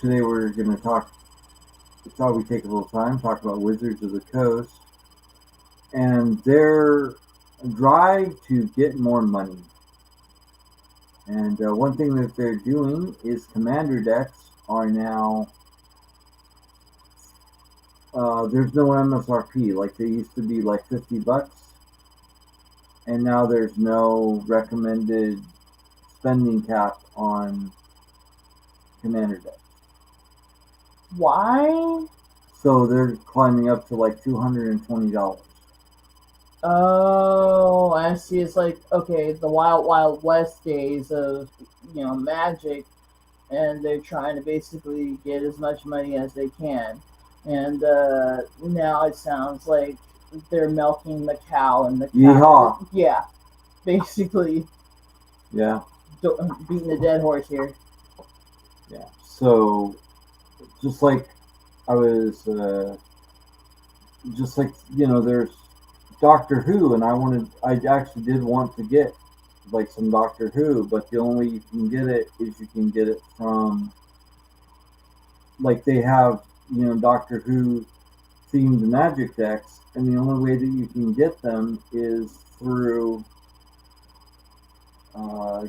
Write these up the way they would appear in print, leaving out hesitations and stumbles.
today we're going to talk. I thought we'd take a little time talk about Wizards of the Coast and their drive to get more money. And one thing that they're doing is commander decks are now there's no MSRP like they used to be, like $50, and now there's no recommended spending cap on commander decks. Why? So they're climbing up to like $220. Oh, I see. It's like, okay, the Wild Wild West days of, Magic, and they're trying to basically get as much money as they can. And now it sounds like they're milking the cow, and the Yeehaw! cow, yeah, basically Yeah, beating the dead horse here. yeah. So just like I was, just like there's Doctor Who, and I actually did want to get like some Doctor Who, but the only way you can get it is you can get it from, like, they have Doctor Who themed Magic decks, and the only way that you can get them is through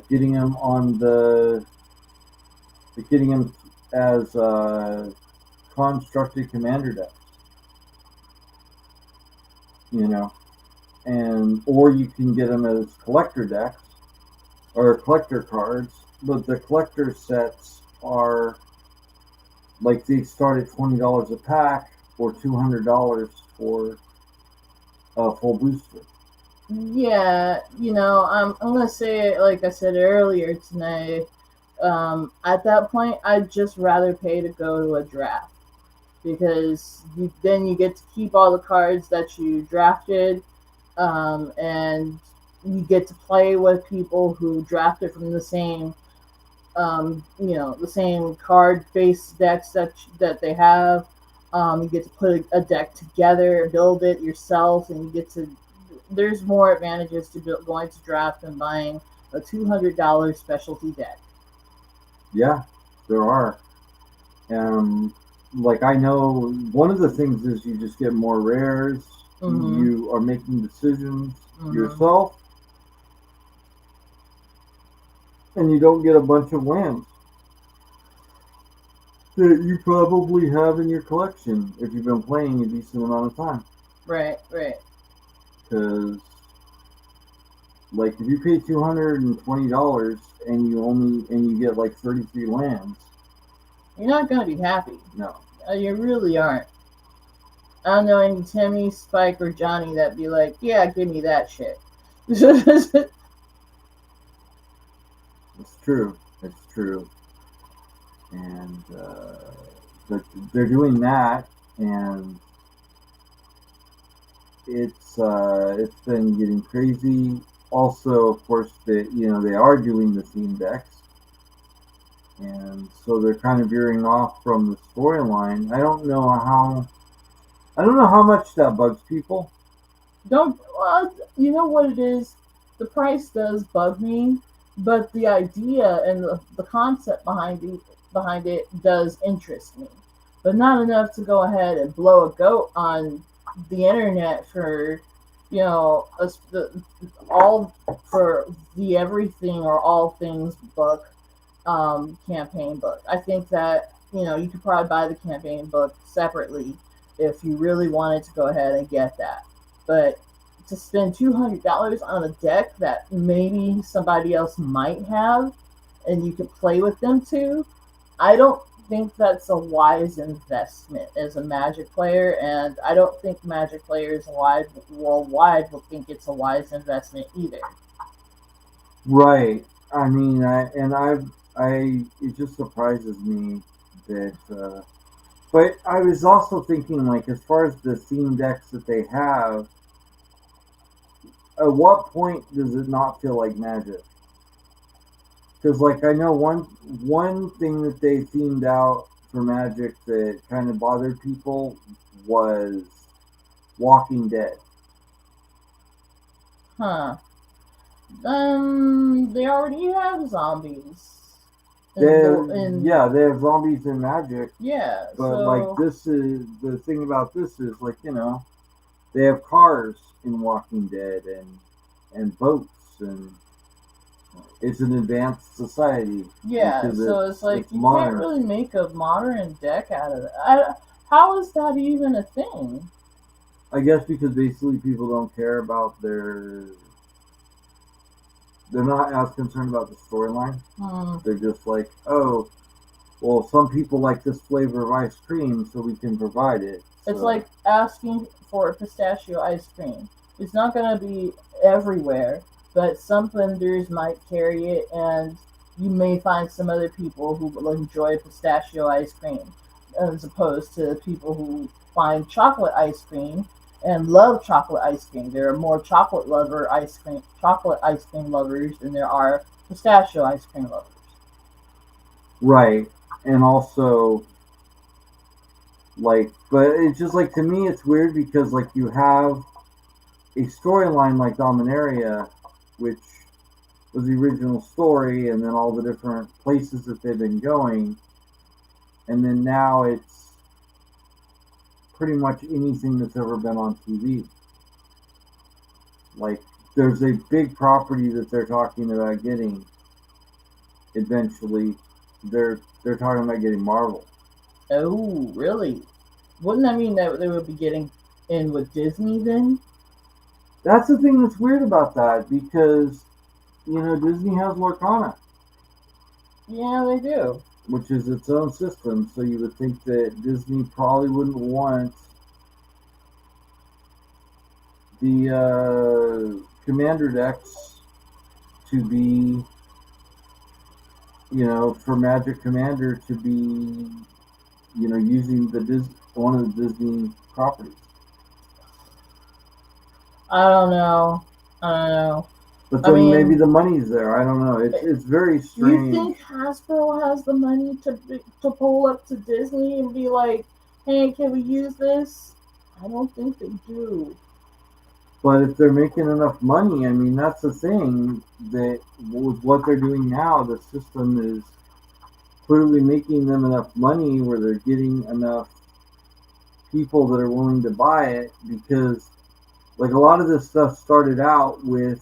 getting them on getting them as constructed commander decks, you know, and or you can get them as collector decks or collector cards, but the collector sets are like they start at $20 a pack or $200 for a full booster. Yeah, I'm gonna say it like I said earlier tonight. At that point, I'd just rather pay to go to a draft because then you get to keep all the cards that you drafted, and you get to play with people who drafted from the same, the same card-based decks that they have. You get to put a deck together, build it yourself, and you get to. There's more advantages to going to draft than buying a $200 specialty deck. Yeah, there are. Um, like I know one of the things is you just get more rares. Mm-hmm. You are making decisions Mm-hmm. yourself, and you don't get a bunch of lands that you probably have in your collection if you've been playing a decent amount of time. Right, right. Because like if you pay $220 and you get like 33 lands, You're not gonna be happy. no, You really aren't. I don't know any Timmy, Spike, or Johnny that'd be like, yeah, give me that shit. it's true. It's true. And but they're doing that, and it's been getting crazy. Also, of course, they are doing the theme decks, and so they're kind of veering off from the storyline. I don't know how much that bugs people. Don't, you know what it is? The price does bug me, but the idea and the concept behind it does interest me, but not enough to go ahead and blow a goat on the internet for, all for the everything or all things book, campaign book. I think that you could probably buy the campaign book separately if you really wanted to go ahead and get that. But to spend $200 on a deck that maybe somebody else might have, and you could play with them too, I don't think that's a wise investment as a Magic player, and I don't think Magic players worldwide will think it's a wise investment either. Right. I mean, it just surprises me that. But I was also thinking, like, as far as the theme decks that they have, at what point does it not feel like Magic? Because, like, I know one thing that they themed out for Magic that kind of bothered people was Walking Dead. Huh. They already have zombies. in Yeah, they have zombies and magic, yeah. but like So this is the thing about this is like they have cars in Walking Dead and boats and it's an advanced society yeah, because so it's like it's you can't modern. really make a modern deck out of it. How is that even a thing? I guess because basically people don't care about they're not as concerned about the storyline. Hmm. They're just like, oh, well, some people like this flavor of ice cream, so we can provide it. It's So like asking for pistachio ice cream. It's not going to be everywhere, but some vendors might carry it, and you may find some other people who will enjoy pistachio ice cream, as opposed to people who find chocolate ice cream and love chocolate ice cream. There are more chocolate ice cream lovers than there are pistachio ice cream lovers. right, and also like, but it's just like to me, it's weird because like you have a storyline like Dominaria, which was the original story, and then all the different places that they've been going, and then now it's pretty much anything that's ever been on TV. Like, there's a big property that they're talking about getting eventually. They're talking about getting Marvel. Oh, really? Wouldn't that mean that they would be getting in with Disney then? That's the thing that's weird about that because Disney has Lorcana, Yeah, they do. which is its own system. So you would think that Disney probably wouldn't want the Commander decks to be, for Magic Commander to be, using one of the Disney properties. I don't know. I don't know. But I then maybe mean, the money's there. I don't know. It's very you strange. think Hasbro has the money to pull up to Disney and be like, "Hey, can we use this?" I don't think they do. But if they're making enough money, I mean, that's the thing that with what they're doing now, the system is clearly making them enough money where they're getting enough people that are willing to buy it because, like, a lot of this stuff started out with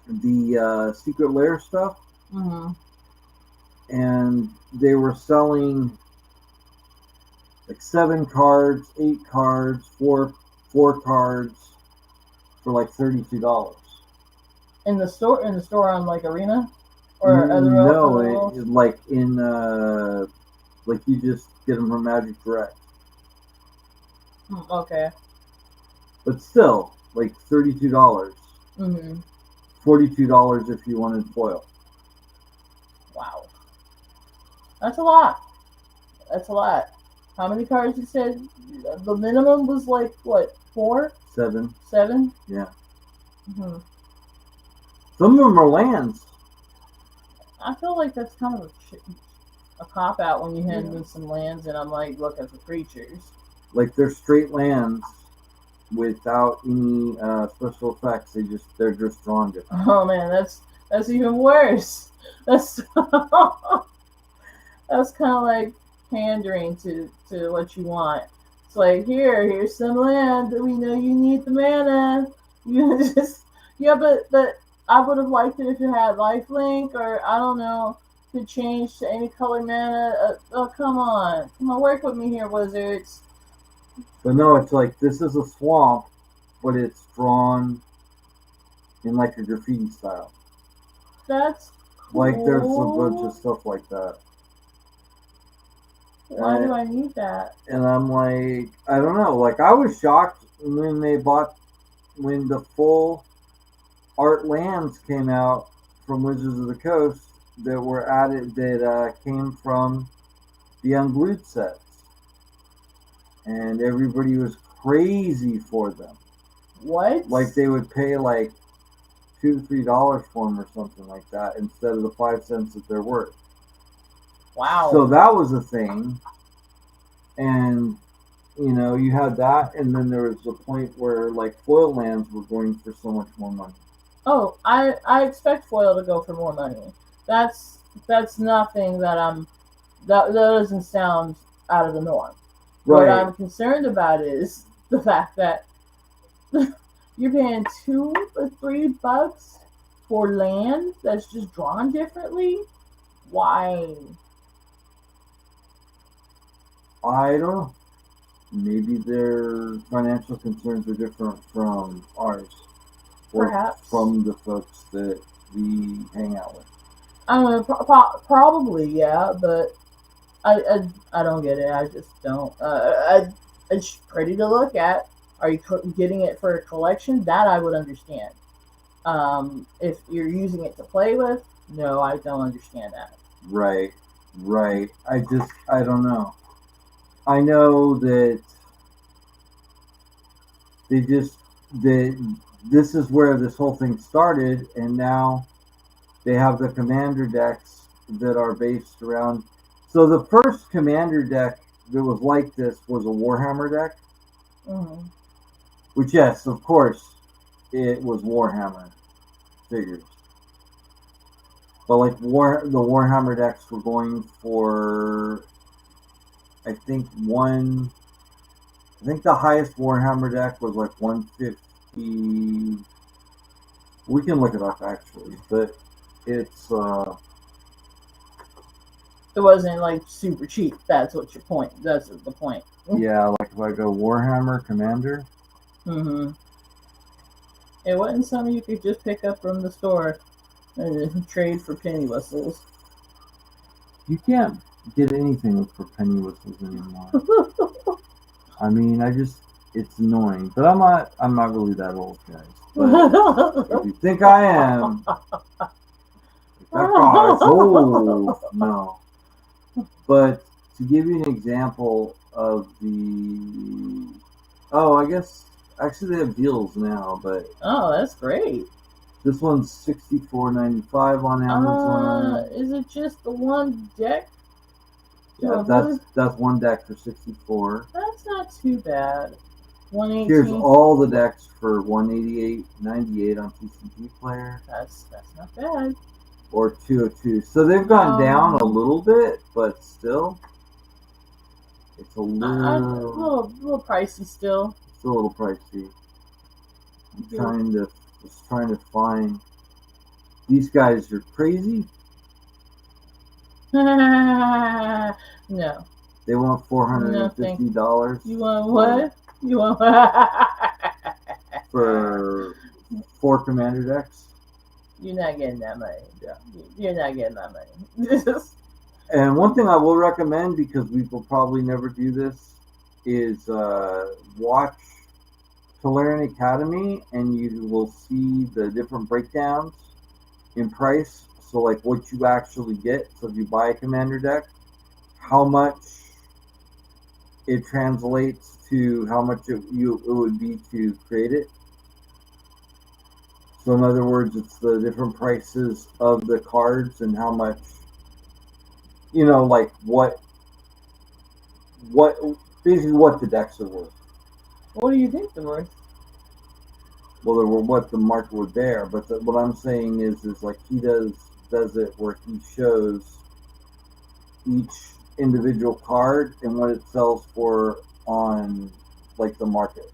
the Secret Lair stuff, Mm-hmm. and they were selling like 7 cards, 8 cards, four cards for like $32. In the store on like Arena or other No, worlds. like in like you just get them from Magic Direct, Okay. but still like $32, Mm-hmm. $42 if you wanted foil. Wow, that's a lot. That's a lot. How many cards you said? The minimum was like what? 4, 7, 7. yeah. Hmm. Some of them are lands. I feel like that's kind of a cop out when you hand Yeah. me some lands and I'm like looking for creatures. Like they're straight lands without any special effects. They're just drawn different. Oh man, that's even worse. That's that's kind of like pandering to what you want. It's like here's some land. We know you need the mana. You just yeah, but I would have liked it if it had lifelink or I don't know, could change to any color mana. Oh come on, work with me here, wizards. But no, it's like this is a swamp, but it's drawn in like a graffiti style. That's Like there's a bunch cool. of stuff like that. Why do I need that? And I'm like, I don't know. Like I was shocked when the full art lands came out from Wizards of the Coast that were added that came from the unglued sets, and everybody was crazy for them. What? Like they would pay like $2 to $3 for them or something like that instead of the 5 cents that they're worth. Wow. So that was a thing, and you had that, and then there was a point where like foil lands were going for so much more money. Oh, I expect foil to go for more money. That's nothing that that doesn't sound out of the norm. What Right. I'm concerned about is the fact that you're paying $2 or $3 for land that's just drawn differently. Why? I don't know. Maybe their financial concerns are different from ours, or Perhaps. from the folks that we hang out with. I don't know. Probably, yeah, but I don't get it. I just don't. It's pretty to look at. Are you getting it for a collection? That I would understand. If you're using it to play with, no, I don't understand that. Right, right. I don't know. I know that they just that this is where this whole thing started, and now they have the commander decks that are based around. So the first commander deck that was like this was a Warhammer deck, Hmm. which yes, of course, it was Warhammer figures. But like the Warhammer decks were going for I think one I think the highest Warhammer deck was like 150. We can look it up actually, but it's It wasn't like super cheap. That's what your point. That's the point. yeah, like if I go Warhammer Commander, Hmm. It wasn't something you could just pick up from the store and trade for penny whistles. you can't get anything for penny whistles anymore. I mean, I just it's annoying, but I'm not really that old, guys. But if you think I am, like, that guy's old. No, but to give you an example of the oh, I guess actually they have deals now, but Oh, that's great. this one's $64.95 on Amazon. Is it just the one deck? To Yeah, a that's really, that's one deck for 64. that's not too bad. Here's 118. all the decks for 188.98 on TCG Player That's not bad. or 202. So they've gone down a Um, little bit, but still, it's a a little, little pricey still. it's a little pricey. I'm Yeah. trying to just trying to find these guys are crazy. No, They want four hundred no, and thank fifty dollars you. Want for what? You want? for four commander decks. You're not getting that money. Yeah. You're not getting that money. And one thing I will recommend because we will probably never do this is watch Tolarian Academy, and you will see the different breakdowns in price. So like what you actually get. So if you buy a commander deck, how much it translates to how much it would be to create it. So in other words, it's the different prices of the cards and how much like what basically what the decks are worth. What do you think they're worth? Well, they were what the market would bear. But what I'm saying is like he does it where he shows each individual card and what it sells for on like the market.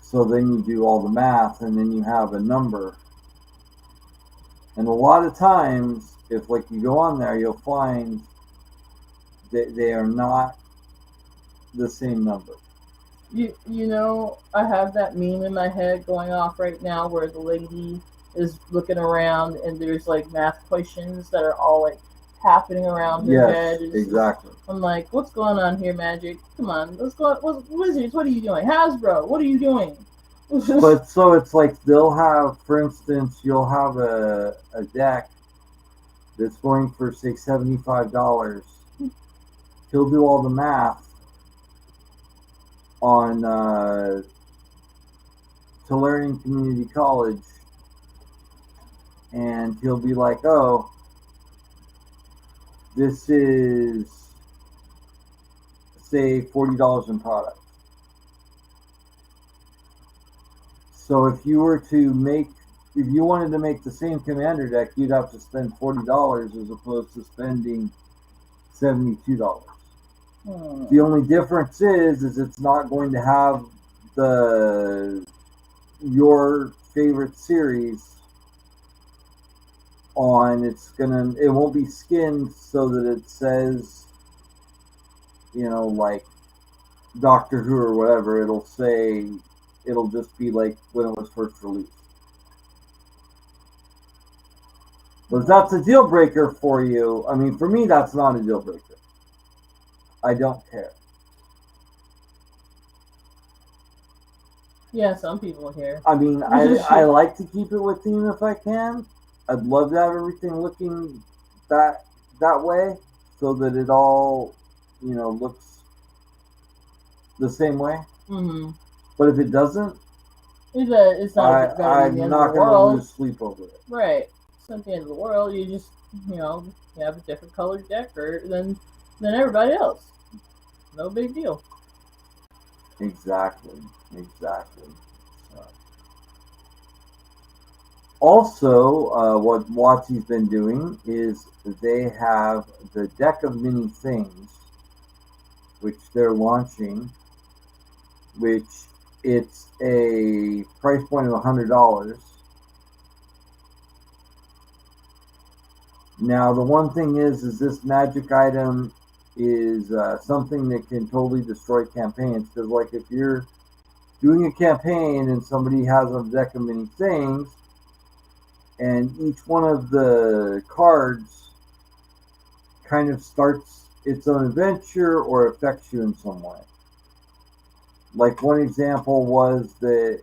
So then you do all the math and then you have a number. And a lot of times, if like you go on there, you'll find that they are not the same number. I have that meme in my head going off right now where the lady is looking around and there's like math questions that are all like happening around her Yes, head. exactly. I'm like, what's going on here, Magic? Come on, let's go. Wizards, what are you doing? Hasbro, what are you doing? But so it's like they'll have, for instance, you'll have a deck that's going for say $75. He'll do all the math on Tulare Community College, and he'll be like, "Oh, this is say $40 in product." So if you were to make if you wanted to make the same commander deck, you'd have to spend $40 as opposed to spending $72. The only difference is it's not going to have the your favorite series on. It won't be skinned so that it says, like Doctor Who or whatever. It'll just be like when it was first released. But if that's a deal breaker for you, I mean, for me, that's not a deal breaker. I don't care. Yeah, some people care. I mean, I like to keep it with theme if I can. I'd love to have everything looking that way so that it all, looks the same way. Mm-hmm. But if it doesn't, it's not I'm not going to lose sleep over it. Right. It's not the end of the world. You just, you have a different colored deck than everybody else. No big deal. Exactly. So. Also, what WotC's been doing is they have the deck of many things, which they're launching, which it's a price point of $100. Now, the one thing is this magic item is something that can totally destroy campaigns. Because, like, if you're doing a campaign and somebody has a deck of many things, and each one of the cards kind of starts its own adventure or affects you in some way. Like, one example was that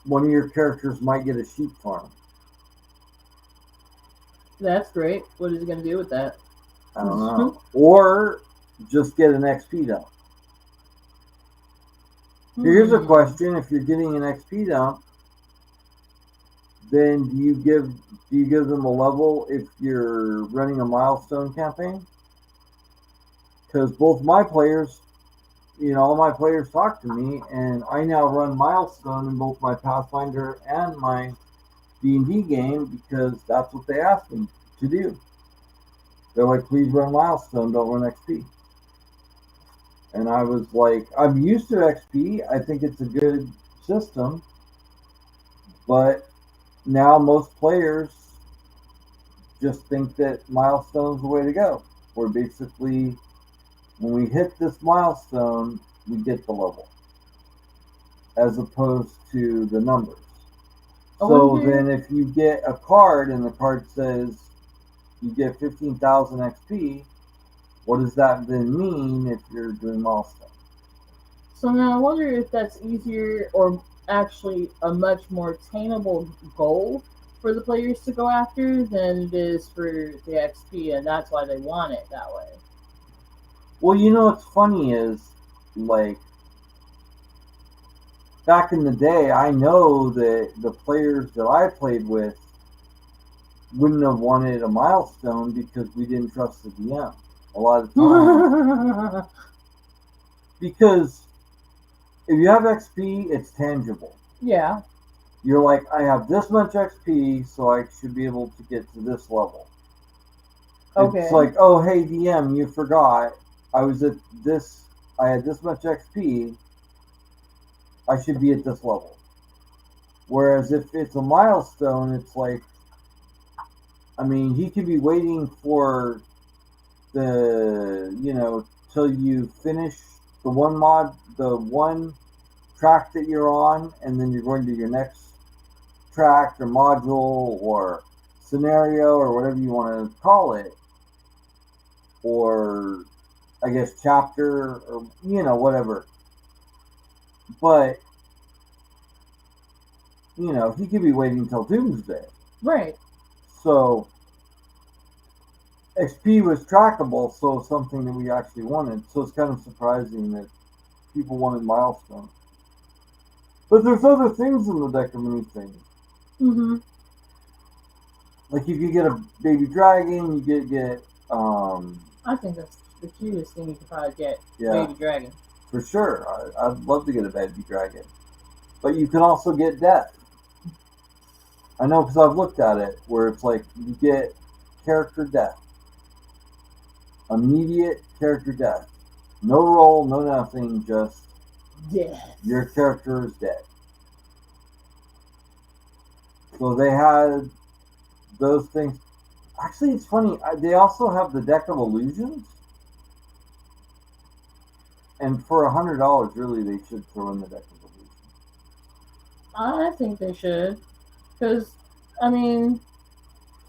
one of your characters might get a sheep farm. That's great. What is he going to do with that? I don't know. Or just get an XP dump. Here's a question: if you're getting an XP dump, then do you give them a level if you're running a milestone campaign? Because both my players, all my players talk to me, and I now run milestone in both my Pathfinder and my D&D game because that's what they asked me to do. They're like, please run milestone, don't run XP. And I was like, I'm used to XP. I think it's a good system. But now most players just think that milestone's the way to go. Where basically, when we hit this milestone, we get the level. As opposed to the numbers. So then if you get a card and the card says you get 15,000 XP, what does that then mean if you're doing milestone? So now I wonder if that's easier or actually a much more attainable goal for the players to go after than it is for the XP, and that's why they want it that way. Well, what's funny is, like, back in the day, I know that the players that I played with wouldn't have wanted a milestone because we didn't trust the DM a lot of times. Because if you have XP, it's tangible. Yeah. You're like, I have this much XP, so I should be able to get to this level. Okay. It's like, oh, hey, DM, you forgot. I had this much XP. I should be at this level. Whereas if it's a milestone, it's like, I mean, he could be waiting for till you finish the one track that you're on, and then you're going to your next track or module or scenario or whatever you want to call it, or I guess chapter or whatever. But he could be waiting till Doomsday. Right. So XP was trackable, so something that we actually wanted. So it's kind of surprising that people wanted milestone. But there's other things in the deck of many things. Mm-hmm. Like if you get a baby dragon, you get I think that's the cutest thing you could probably get. Yeah. Baby dragon. For sure. I'd love to get a baby dragon. But you can also get death. I know because I've looked at it where it's like you get character death, immediate character death, no roll, no nothing, just Yes. your character is dead. So they had those things. Actually, it's funny. They also have the deck of illusions, and for $100, really, they should throw in the deck of illusions. I think they should. Because, I mean,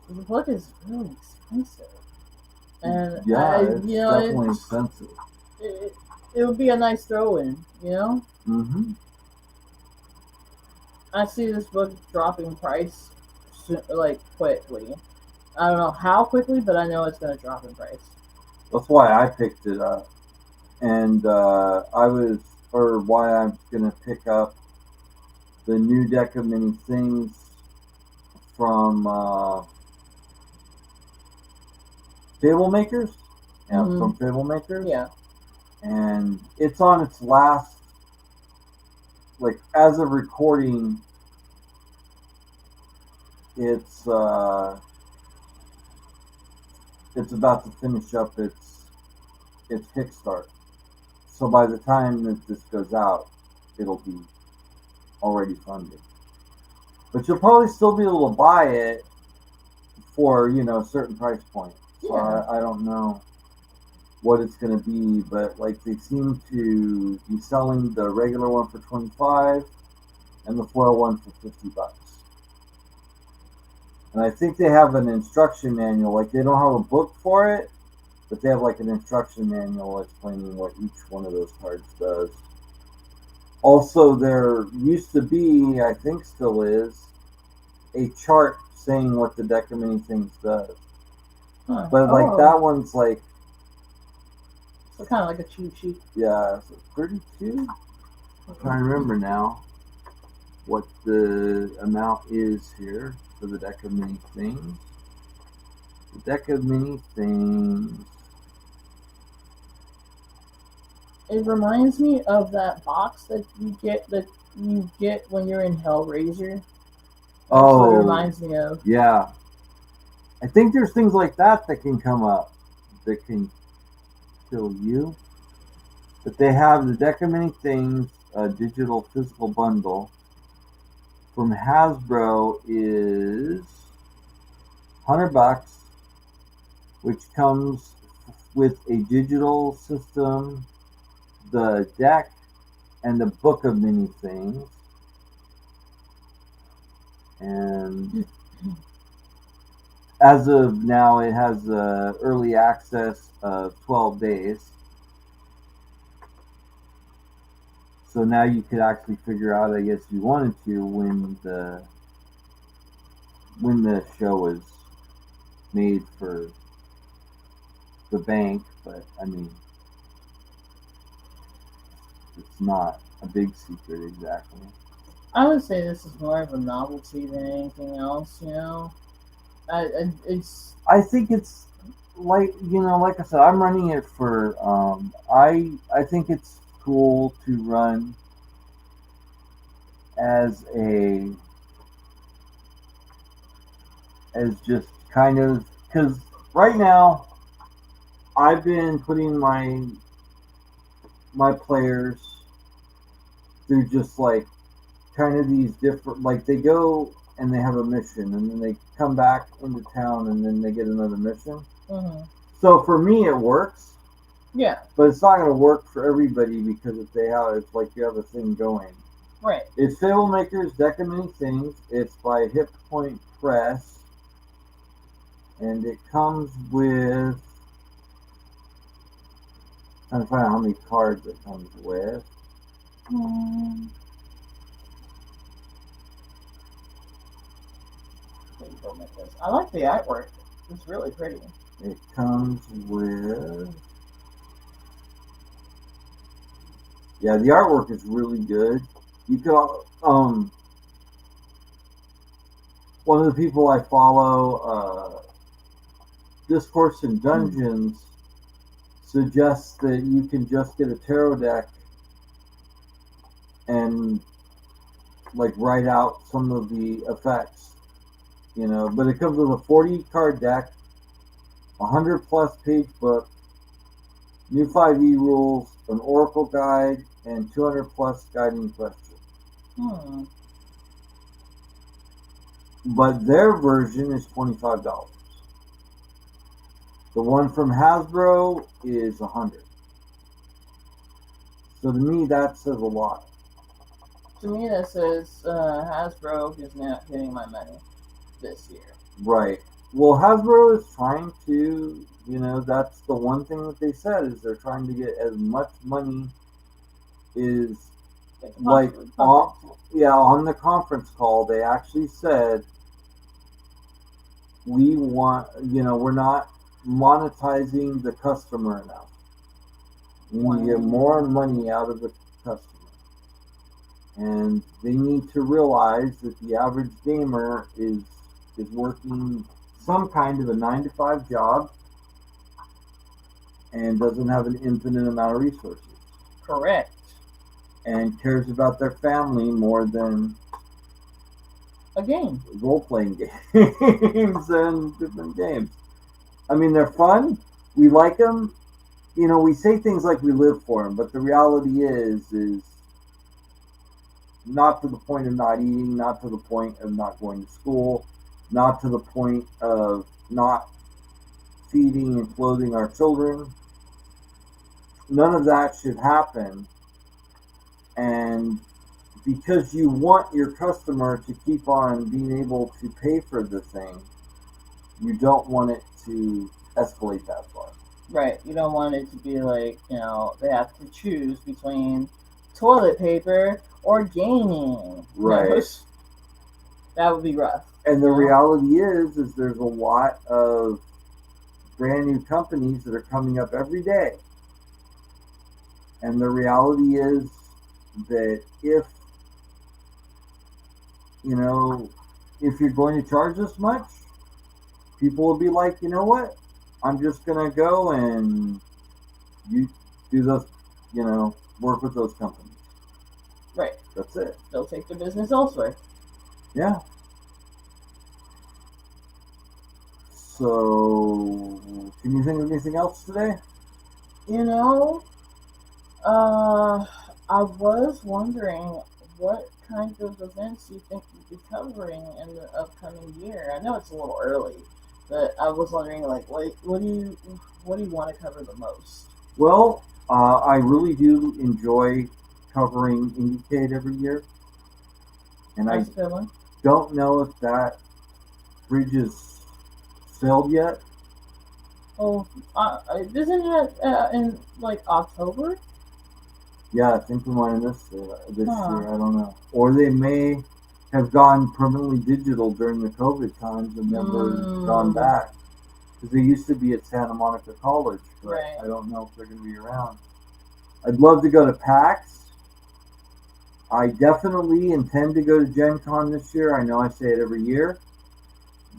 the book is really expensive. And, Yeah, it's you know, definitely expensive. it would be a nice throw in, you know? Mm-hmm. I see this book dropping price like quickly. I don't know how quickly, but I know it's going to drop in price. That's why I picked it up, and or why I'm gonna pick up the new deck of many things from Fable Makers. Yeah, Mm-hmm. from Fable Makers. Yeah. And it's on its last, like as of recording, it's it's about to finish up its kickstart. So by the time that this goes out, it'll be already funded. But you'll probably still be able to buy it for a certain price point. So Yeah. I don't know what it's going to be, but like they seem to be selling the regular one for 25 and the foil one for $50. And I think they have an instruction manual. Like they don't have a book for it, but they have like an instruction manual explaining what each one of those cards does. Also, there used to be, I think still is, a chart saying what the deck of many things does. Huh. But like that one's like, so kind of like a cheat sheet. yeah, so 32. I'm trying to remember now what the amount is here for the deck of many things. The deck of many things. It reminds me of that box that you get when you're in Hellraiser. That's what it reminds me of. Yeah. I think there's things like that can come up that can kill you. But they have the deck of many things, a digital physical bundle from Hasbro is $100, which comes with a digital system, the deck, and the book of many things. And as of now, it has early access of 12 days. So now you could actually figure out, I guess, if you wanted to, when the show was made for the bank. But I mean, it's not a big secret exactly. I would say this is more of a novelty than anything else. You know, I think it's like like I said, I'm running it for. I think it's cool to run as just kind of, because right now I've been putting my players through just like kind of these different, like they go and they have a mission and then they come back into town and then they get another mission. Mm-hmm. So for me it works. Yeah. But it's not going to work for everybody because it's like you have a thing going. Right. It's Fable Makers, Deck of Many Things. It's by Hip Point Press. And it comes with, trying to find out how many cards it comes with. I like the artwork. It's really pretty. It comes with, yeah, the artwork is really good. You could, one of the people I follow, Discourse in Dungeons, suggests that you can just get a tarot deck and like write out some of the effects But it comes with a 40 card deck, 100 plus page book, new 5e rules, an oracle guide, and 200 plus guiding questions. Hmm. But their version is $25. The one from Hasbro is 100. So to me, that says a lot. To me, that says Hasbro is not getting my money this year. Right. Well, Hasbro is trying to, that's the one thing that they said is they're trying to get as much money is like on the conference call they actually said we want, we're not monetizing the customer enough. We need to get more money out of the customer. And they need to realize that the average gamer is working some kind of a 9 to 5 job and doesn't have an infinite amount of resources. Correct. And cares about their family more than a game. Role-playing games and different games. I mean, they're fun. We like them. We say things like we live for them, but the reality is not to the point of not eating, not to the point of not going to school, not to the point of not feeding and clothing our children. None of that should happen. And because you want your customer to keep on being able to pay for the thing, you don't want it to escalate that far. Right. You don't want it to be like, they have to choose between toilet paper or gaming. Right. That would be rough. And the reality is there's a lot of brand new companies that are coming up every day. And the reality is that if you're going to charge this much, people will be like, you know what? I'm just going to go and you do those, work with those companies. Right. That's it. They'll take the business elsewhere. Yeah. So, can you think of anything else today? I was wondering what kind of events you think you'd be covering in the upcoming year. I know it's a little early, but I was wondering, like, what do you want to cover the most? Well, I really do enjoy covering IndieCade every year, and That's a good one. Don't know if that bridge is sailed yet. Oh, isn't it in like October? Yeah, I think we might have missed it this year. I don't know. Or they may have gone permanently digital during the COVID times and never gone back. Because they used to be at Santa Monica College. But right. I don't know if they're going to be around. I'd love to go to PAX. I definitely intend to go to Gen Con this year. I know I say it every year.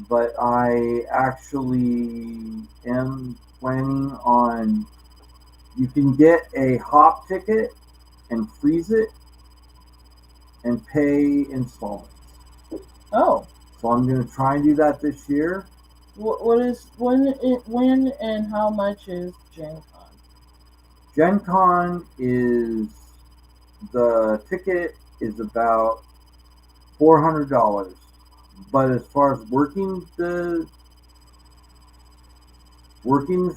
But I actually am planning on... You can get a hop ticket and freeze it and pay installments. Oh. So I'm going to try and do that this year. When and how much is Gen Con? Gen Con is... The ticket is about $400. But as far as working the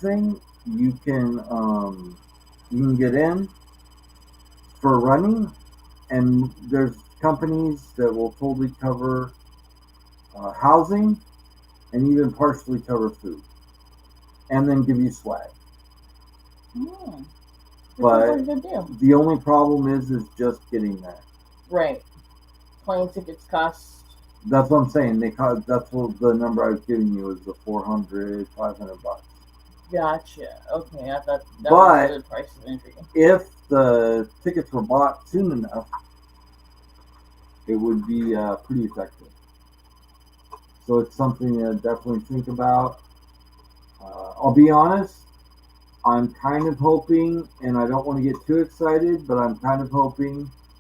thing, you can get in for running, and there's companies that will totally cover housing and even partially cover food, and then give you swag. But the only problem is just getting there. Right. Plane tickets cost. That's what I'm saying. That's what the number I was giving you is the $400, $500. Gotcha. Okay, I thought that was the price of entry. If the tickets were bought soon enough, it would be pretty effective. So it's something to definitely think about. I'll be honest, I'm kind of hoping, and I don't want to get too excited, but I'm kind of hoping